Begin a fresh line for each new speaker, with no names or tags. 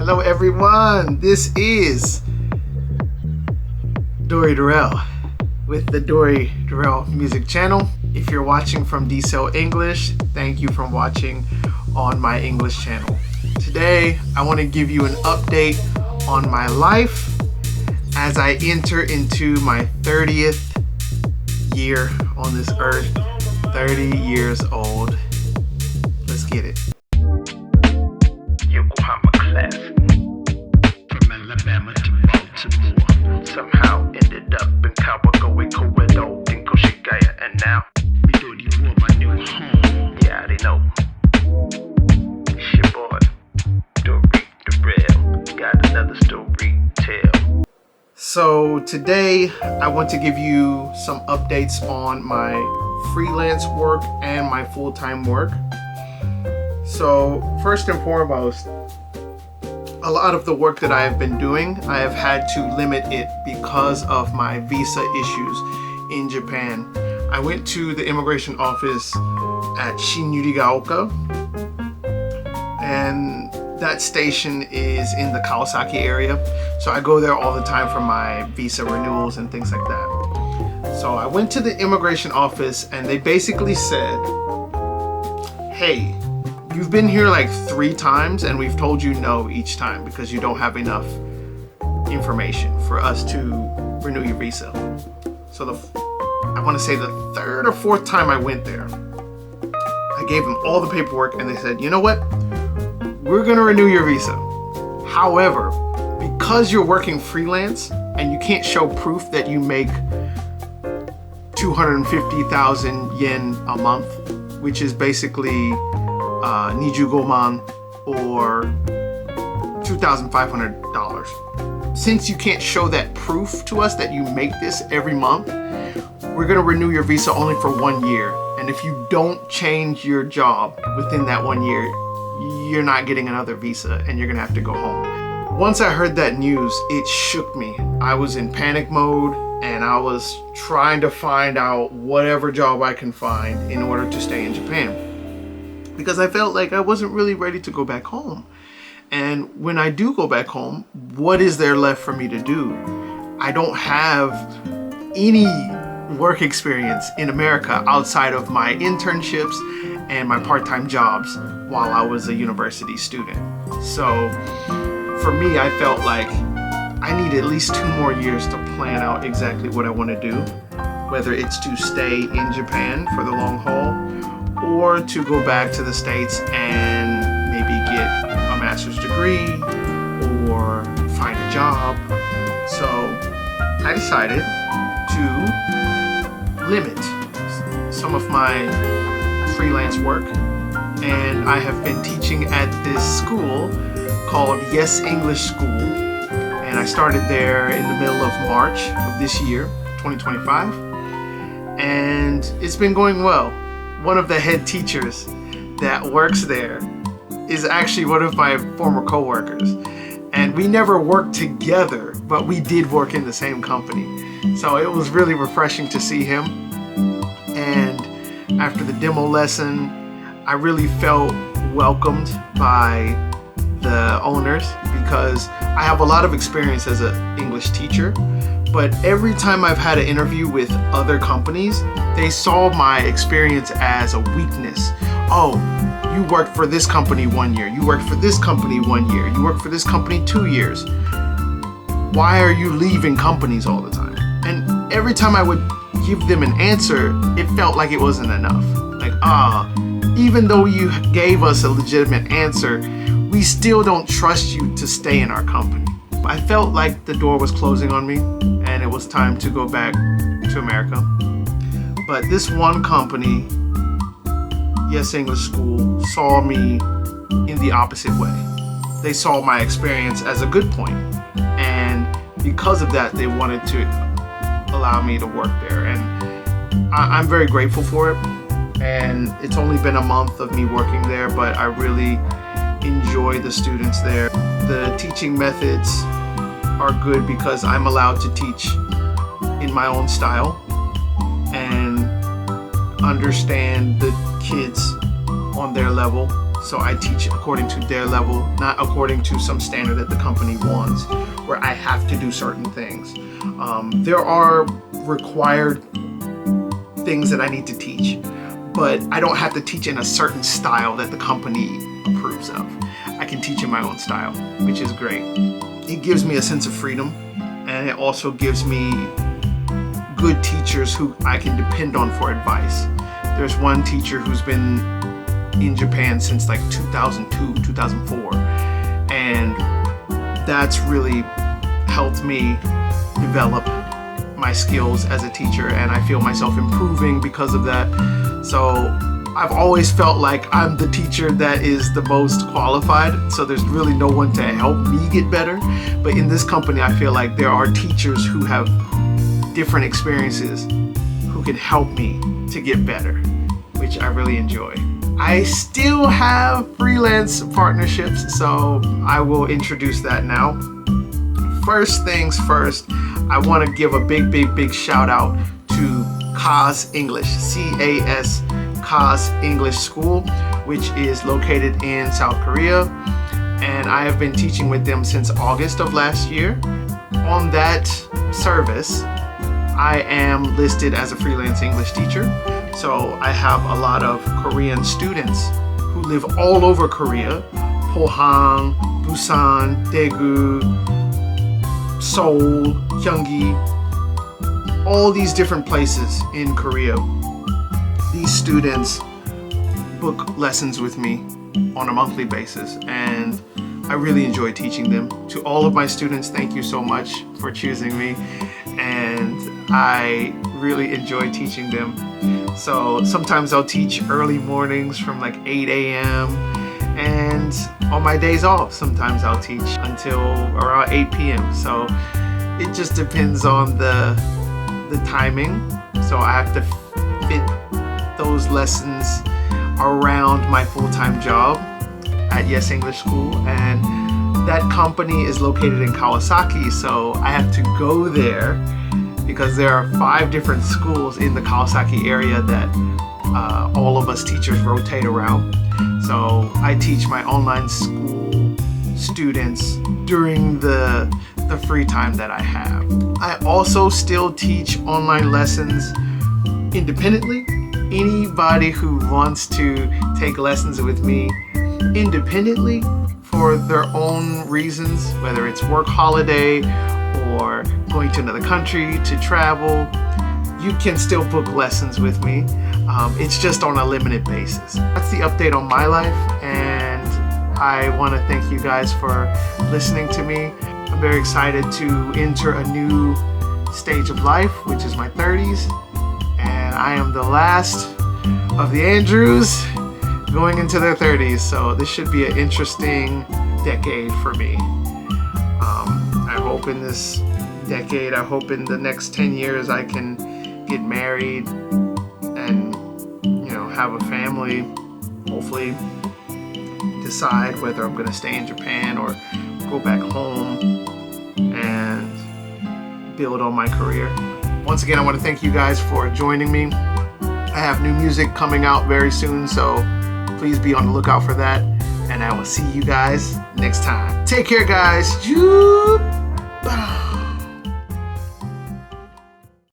Hello everyone, this is Dory Durrell with the Dory Durrell Music Channel. If you're watching from DCEL English, thank you for watching on my English channel. Today, I want to give you an update on my life as I enter into my 30th year on this earth, 30 years old. Let's get it.
Yokohama class from Alabama to Baltimore. Somehow ended up in Kawagoe, Kowedo, Dinko, Shigaya, and now Midori War, my new home. Yeah, they know. It's your boy, Dory Durrell. Got another story to tell.
So today, I want to give you some updates on my freelance work and my full-time work. So first and foremost, a lot of the work that I have been doing, I have had to limit it because of my visa issues in Japan. I went to the immigration office at Shinyurigaoka, and that station is in the Kawasaki area. So I go there all the time for my visa renewals and things like that. So I went to the immigration office and they basically said, hey, you've been here like 3 times and we've told you no each time because you don't have enough information for us to renew your visa. So I want to say the 3rd or 4th time I went there, I gave them all the paperwork and they said, you know what? We're going to renew your visa. However, because you're working freelance and you can't show proof that you make 250,000 yen a month, which is basically nijugoman or $2,500. Since you can't show that proof to us that you make this every month, we're going to renew your visa only for 1 year. And if you don't change your job within that 1 year, you're not getting another visa and you're going to have to go home. Once I heard that news, it shook me. I was in panic mode and I was trying to find out whatever job I can find in order to stay in Japan, because I felt like I wasn't really ready to go back home. And when I do go back home, what is there left for me to do? I don't have any work experience in America outside of my internships and my part-time jobs while I was a university student. So for me, I felt like I need at least 2 more years to plan out exactly what I want to do, whether it's to stay in Japan for the long haul or to go back to the States and maybe get a master's degree or find a job. So I decided to limit some of my freelance work, and I have been teaching at this school called Yes English School, and I started there in the middle of March of this year, 2025, and it's been going well. One of the head teachers that works there is actually one of my former co-workers, and we never worked together, but we did work in the same company. So it was really refreshing to see him. And after the demo lesson, I really felt welcomed by the owners because I have a lot of experience as an English teacher, but every time I've had an interview with other companies, they saw my experience as a weakness. Oh, you worked for this company 1 year, you worked for this company 1 year, you worked for this company 2 years. Why are you leaving companies all the time? And every time I would give them an answer, it felt like it wasn't enough. Like, even though you gave us a legitimate answer, we still don't trust you to stay in our company. I felt like the door was closing on me and it was time to go back to America. But this one company, Yes English School, saw me in the opposite way. They saw my experience as a good point, and because of that, they wanted to allow me to work there, and I'm very grateful for it. And it's only been a month of me working there, but I really enjoy the students there. The teaching methods are good because I'm allowed to teach in my own style and understand the kids on their level. So I teach according to their level, not according to some standard that the company wants, where I have to do certain things. There are required things that I need to teach, but I don't have to teach in a certain style that the company approves of. I can teach in my own style, which is great. It gives me a sense of freedom, and it also gives me good teachers who I can depend on for advice. There's one teacher who's been in Japan since like 2002, 2004, and that's really helped me develop my skills as a teacher, and I feel myself improving because of that. So I've always felt like I'm the teacher that is the most qualified, so there's really no one to help me get better. But in this company, I feel like there are teachers who have different experiences who can help me to get better, which I really enjoy. I still have freelance partnerships, so I will introduce that now. First things first, I want to give a big shout out to CAS English, C-A-S, CAS English School, which is located in South Korea, and I have been teaching with them since August of last year. On that service, I am listed as a freelance English teacher, so I have a lot of Korean students who live all over Korea: Pohang, Busan, Daegu, Seoul, Gyeonggi, all these different places in Korea. These students book lessons with me on a monthly basis, and I really enjoy teaching them. To all of my students, thank you so much for choosing me, and I really enjoy teaching them. So sometimes I'll teach early mornings from like 8 a.m. and on my days off, sometimes I'll teach until around 8 p.m. So it just depends on the timing. So I have to fit those lessons around my full-time job at Yes English School, and that company is located in Kawasaki, so I have to go there because there are 5 different schools in the Kawasaki area that all of us teachers rotate around. So I teach my online school students during the free time that I have. I also still teach online lessons independently. Anybody who wants to take lessons with me independently for their own reasons, whether it's work holiday or going to another country to travel, you can still book lessons with me. It's just on a limited basis. That's the update on my life, and I want to thank you guys for listening to me. I'm very excited to enter a new stage of life, which is my 30s, and I am the last of the Andrews going into their 30s, so this should be an interesting decade for me. I hope in this decade, I hope in the next 10 years I can get married and, have a family, hopefully decide whether I'm going to stay in Japan or go back home and build on my career. Once again, I want to thank you guys for joining me. I have new music coming out very soon, so please be on the lookout for that, and I will see you guys next time. Take care, guys.